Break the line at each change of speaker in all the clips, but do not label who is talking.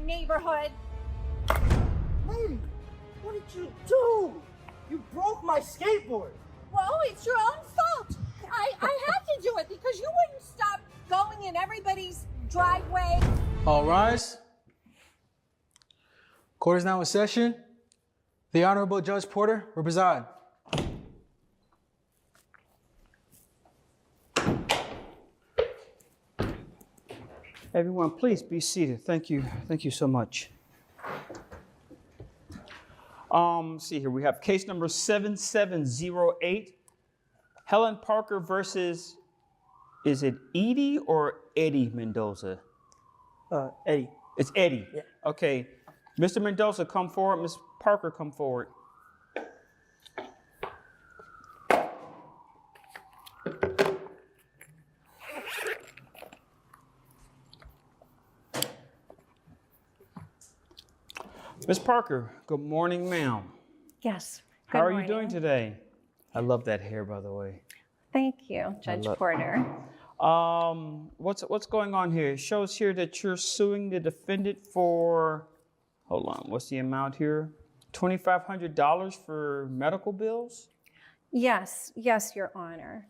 neighborhood.
Lady, what did you do? You broke my skateboard.
Well, it's your own fault. I had to do it because you wouldn't stop going in everybody's driveway.
All rise. Court is now in session. The Honorable Judge Porter will preside. Everyone, please be seated. Thank you. Thank you so much. Let's see here. We have case number 7708. Helen Parker versus, is it Edie or Eddie Mendoza?
Eddie.
It's Eddie.
Yeah.
Okay. Mr. Mendoza, come forward. Ms. Parker, come forward. Ms. Parker, good morning, ma'am.
Yes.
How are you doing today? I love that hair, by the way.
Thank you, Judge Porter.
What's going on here? It shows here that you're suing the defendant for, hold on, what's the amount here? $2,500 for medical bills?
Yes, Your Honor.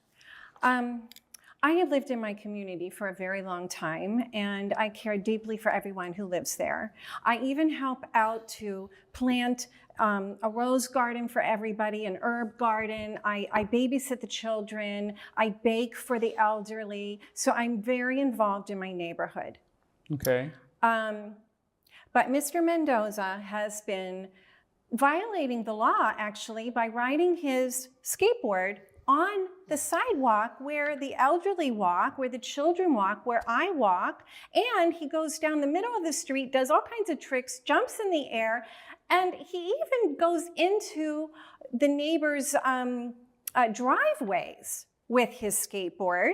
I have lived in my community for a very long time, and I care deeply for everyone who lives there. I even help out to plant a rose garden for everybody, an herb garden. I babysit the children. I bake for the elderly. So I'm very involved in my neighborhood.
Okay.
But Mr. Mendoza has been violating the law, actually, by riding his skateboard on the sidewalk where the elderly walk, where the children walk, where I walk, and he goes down the middle of the street, does all kinds of tricks, jumps in the air, and he even goes into the neighbors' driveways with his skateboard.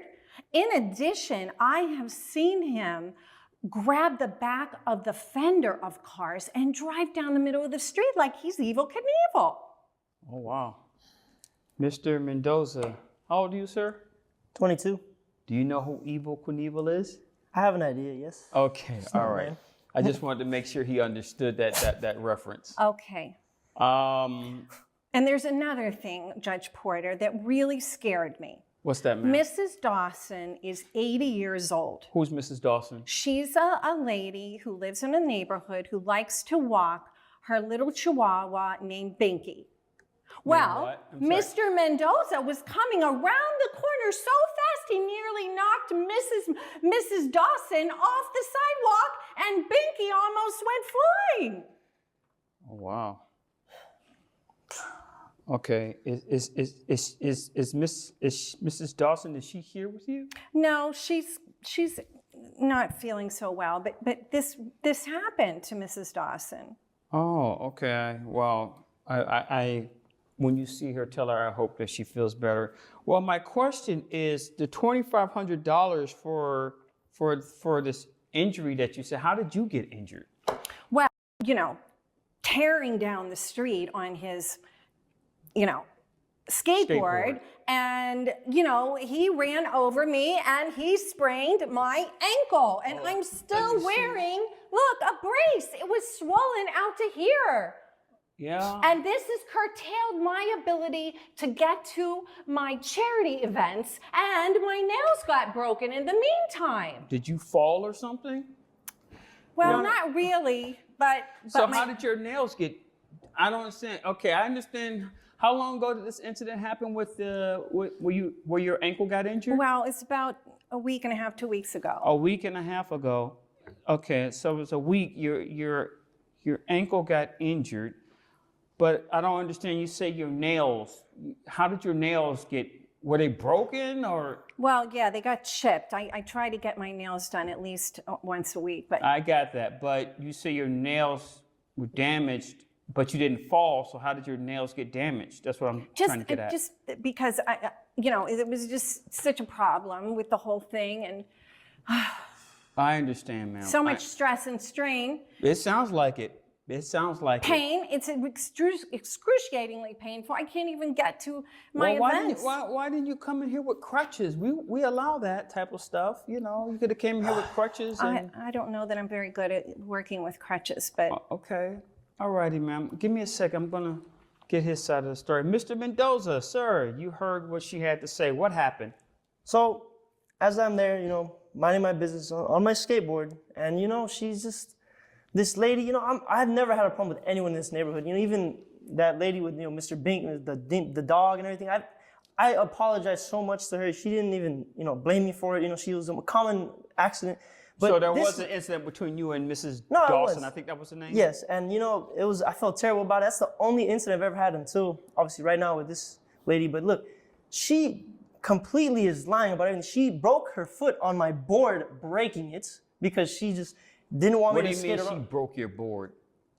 In addition, I have seen him grab the back of the fender of cars and drive down the middle of the street like he's Evel Knievel.
Oh, wow. Mr. Mendoza, how old are you, sir?
22.
Do you know who Evel Knievel is?
I have an idea, yes.
Okay, all right. I just wanted to make sure he understood that reference.
Okay.
Um,
And there's another thing, Judge Porter, that really scared me.
What's that, ma'am?
Mrs. Dawson is 80 years old.
Who's Mrs. Dawson?
She's a lady who lives in a neighborhood who likes to walk her little chihuahua named Binky. Well, Mr. Mendoza was coming around the corner so fast he nearly knocked Mrs. Dawson off the sidewalk, and Binky almost went flying.
Oh, wow. Okay, is Mrs. Dawson, is she here with you?
No, she's not feeling so well, but this happened to Mrs. Dawson.
Oh, okay. Well, I when you see her, tell her I hope that she feels better. Well, my question is the $2,500 for this injury that you said. How did you get injured?
Well, tearing down the street on his, skateboard. And, he ran over me and he sprained my ankle. And I'm still wearing, look, a brace. It was swollen out to here.
Yeah.
And this has curtailed my ability to get to my charity events, and my nails got broken in the meantime.
Did you fall or something?
Well, not really, but
so how did your nails get, I don't understand. Okay, I understand. How long ago did this incident happen with where your ankle got injured?
Well, it's about a week and a half, 2 weeks ago.
A week and a half ago. Okay, so it was a week. Your ankle got injured, but I don't understand. You say your nails. How did your nails get? Were they broken or?
Well, yeah, they got chipped. I try to get my nails done at least once a week, but
I got that. But you say your nails were damaged, but you didn't fall. So how did your nails get damaged? That's what I'm trying to get at.
Just because it was just such a problem with the whole thing, and
I understand, ma'am.
so much stress and strain.
It sounds like it. It sounds like it.
Pain. It's excruciatingly painful. I can't even get to my
Well,
events.
why didn't you come in here with crutches? We allow that type of stuff. You know, you could have came in here with crutches. And...
I don't know that I'm very good at working with crutches, but
Okay. All righty, ma'am. Give me a second. I'm going to get his side of the story. Mr. Mendoza, sir, you heard what she had to say. What happened?
So, as I'm there, you know, minding my business on my skateboard, and you know, she's just this lady. You know, I've never had a problem with anyone in this neighborhood. You know, even that lady with Mr. Bink, the dog and everything. I apologize so much to her. She didn't even blame me for it. You know, she was a common accident. But
so there was an incident between you and Mrs.
No,
Dawson. I think that was the name.
Yes, and you know, I felt terrible about it. That's the only incident I've ever had until obviously right now with this lady. But look, she completely is lying about everything. She broke her foot on my board, breaking it because she just didn't want me to skate around.
What do you mean she broke your board?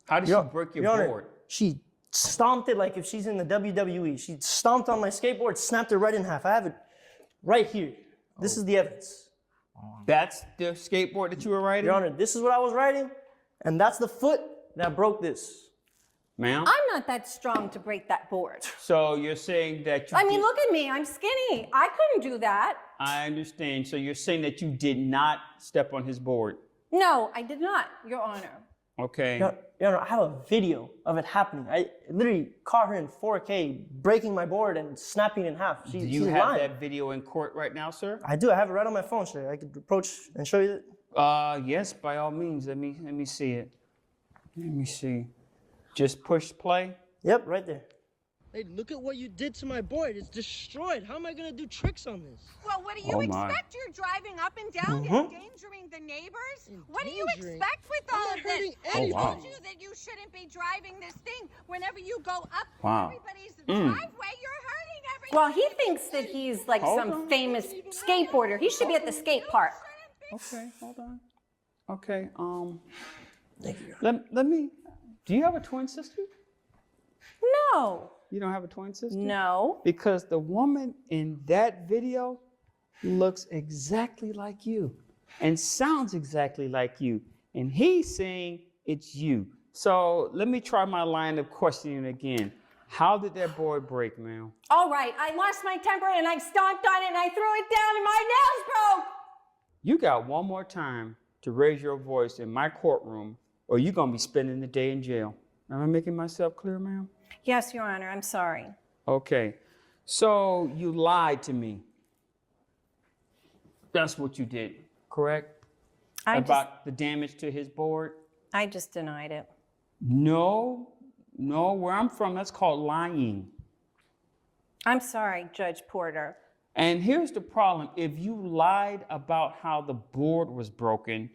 How did she break your board?
She stomped it like if she's in the WWE. She stomped on my skateboard, snapped it right in half. I have it right here. This is the evidence.
That's the skateboard that you were riding?
Your Honor, this is what I was riding, and that's the foot that broke this.
Ma'am?
I'm not that strong to break that board.
So you're saying that you
I mean, look at me. I'm skinny. I couldn't do that.
I understand. So you're saying that you did not step on his board?
No, I did not, Your Honor.
Okay.
Your Honor, I have a video of it happening. I literally caught her in 4K breaking my board and snapping it in half.
Do you
she's
have
lying.
that video in court right now, sir?
I do. I have it right on my phone, sir. I could approach and show you it.
Yes, by all means. Let me see it. Let me see. Just push play.
Yep, right there.
Hey, look at what you did to my board. It's destroyed. How am I going to do tricks on this?
Well, what do you expect? You're driving up and down, endangering the neighbors? What do you expect with all of this? I told you that you shouldn't be driving this thing. Whenever you go up everybody's driveway, you're hurting everybody.
Well, he thinks that he's like some famous skateboarder. He should be at the skate park.
Okay, hold on. Okay,
Thank you.
let me, do you have a twin sister?
No.
You don't have a twin sister?
No.
Because the woman in that video looks exactly like you and sounds exactly like you. And he's saying it's you. So let me try my line of questioning again. How did that board break, ma'am?
All right, I lost my temper and I stomped on it and I threw it down and my nails broke.
You got one more time to raise your voice in my courtroom or you're going to be spending the day in jail. Am I making myself clear, ma'am?
Yes, Your Honor, I'm sorry.
Okay, so you lied to me. That's what you did, correct? About the damage to his board?
I just denied it.
No, where I'm from, that's called lying.
I'm sorry, Judge Porter.
And here's the problem. If you lied about how the board was broken,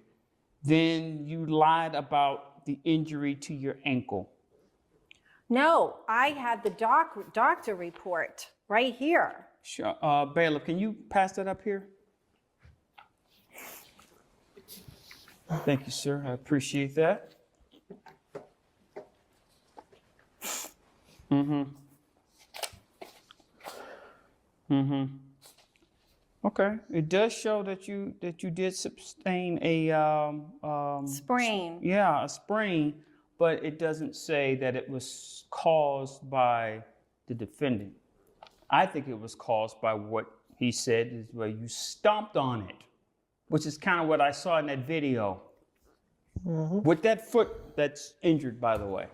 then you lied about the injury to your ankle.
No, I had the doctor report right here.
Sure. Bailiff, can you pass that up here? Thank you, sir. I appreciate that. Okay. It does show that you did sustain a
Sprain.
Yeah, a sprain, but it doesn't say that it was caused by the defendant. I think it was caused by what he said is where you stomped on it, which is kind of what I saw in that video. With that foot that's injured, by the way.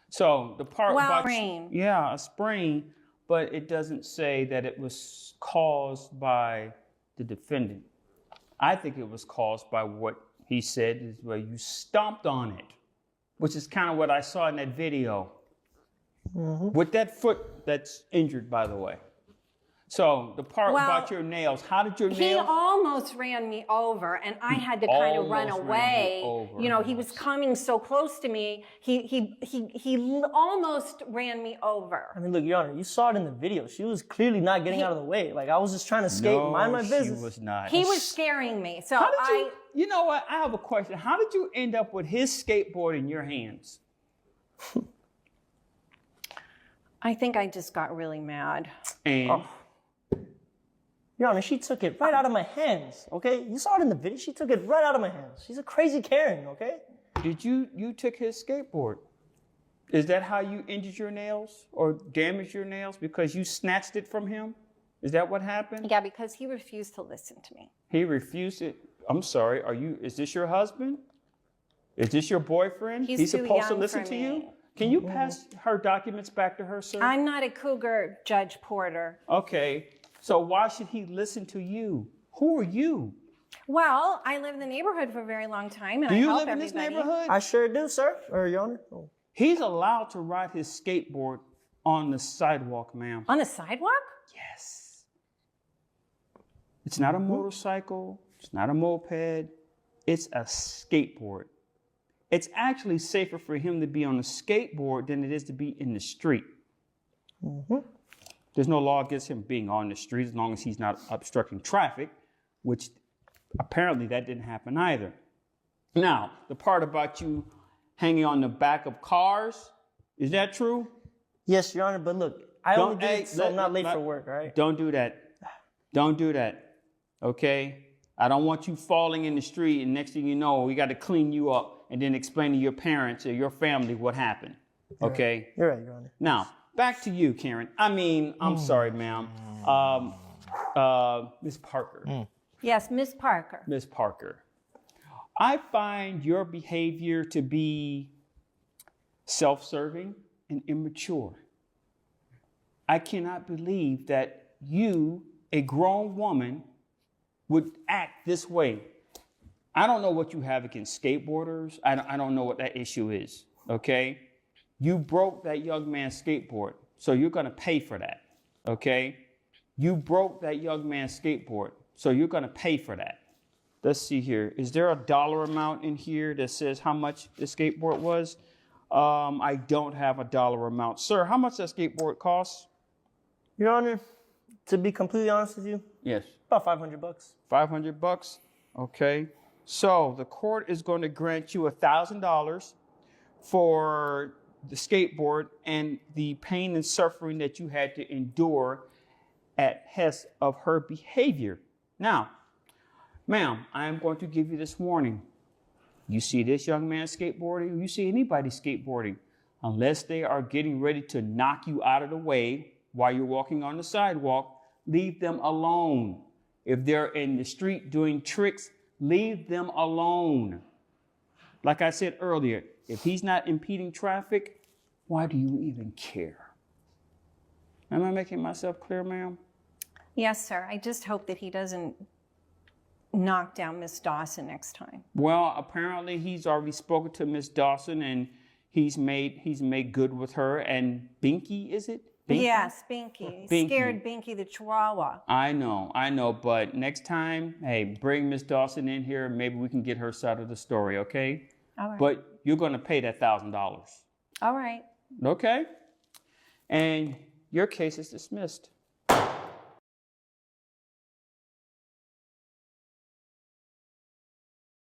So the part about
sprain.
Yeah, a sprain, but it doesn't say that it was caused by the defendant. I think it was caused by what he said is where you stomped on it, which is kind of what I saw in that video. With that foot that's injured, by the way. So the part about your nails, how did your nails?
He almost ran me over, and I had to kind of run away. You know, he was coming so close to me. He almost ran me over.
I mean, look, Your Honor, you saw it in the video. She was clearly not getting out of the way. Like, I was just trying to skate, mind my business.
She was not.
He was scaring me. So
you know what? I have a question. How did you end up with his skateboard in your hands?
I think I just got really mad.
And
Your Honor, she took it right out of my hands, okay? You saw it in the video. She took it right out of my hands. She's a crazy Karen, okay?
you took his skateboard? Is that how you injured your nails or damaged your nails because you snatched it from him? Is that what happened?
Yeah, because he refused to listen to me.
He refused it. I'm sorry. Is this your husband? Is this your boyfriend?
He's
He's
too
supposed to
young
listen
for
to
me.
you? Can you pass her documents back to her, sir?
I'm not a cougar, Judge Porter.
Okay. So why should he listen to you? Who are you?
Well, I live in the neighborhood for a very long time, and
Do
I
you
help
live in
everybody.
this neighborhood?
I sure do, sir. Or Your Honor. Oh.
He's allowed to ride his skateboard on the sidewalk, ma'am.
On the sidewalk?
Yes. It's not a motorcycle. It's not a moped. It's a skateboard. It's actually safer for him to be on a skateboard than it is to be in the street. There's no law against him being on the street as long as he's not obstructing traffic, which apparently that didn't happen either. Now, the part about you hanging on the back of cars, is that true?
Yes, Your Honor, but look, I only did it so I'm not late for work, all right?
Don't do that. Don't do that, okay? I don't want you falling in the street and next thing you know, we got to clean you up and then explain to your parents or your family what happened, okay?
You're right, Your Honor.
Now, back to you, Karen. I'm sorry, ma'am. Miss Parker.
Yes, Miss Parker.
Miss Parker. I find your behavior to be self-serving and immature. I cannot believe that you, a grown woman, would act this way. I don't know what you have against skateboarders. I don't know what that issue is, okay? You broke that young man's skateboard, so you're gonna pay for that, okay? You broke that young man's skateboard, so you're gonna pay for that. Let's see here. Is there a dollar amount in here that says how much the skateboard was? I don't have a dollar amount. Sir, how much that skateboard costs?
Your Honor, to be completely honest with you,
Yes.
about $500.
$500? Okay. So the court is going to grant you $1,000 for the skateboard and the pain and suffering that you had to endure at hest of her behavior. Now, ma'am, I am going to give you this warning. You see this young man skateboarding, you see anybody skateboarding, unless they are getting ready to knock you out of the way while you're walking on the sidewalk, leave them alone. If they're in the street doing tricks, leave them alone. Like I said earlier, if he's not impeding traffic, why do you even care? Am I making myself clear, ma'am?
Yes, sir. I just hope that he doesn't knock down Miss Dawson next time.
Well, apparently he's already spoken to Miss Dawson and he's made good with her. And Binky, is it? Binky?
Yes, Binky.
Binky.
Scared Binky the Chihuahua.
I know. But next time, hey, bring Miss Dawson in here. Maybe we can get her side of the story, okay?
All right.
But you're going to pay that $1,000.
All right.
Okay? And your case is dismissed.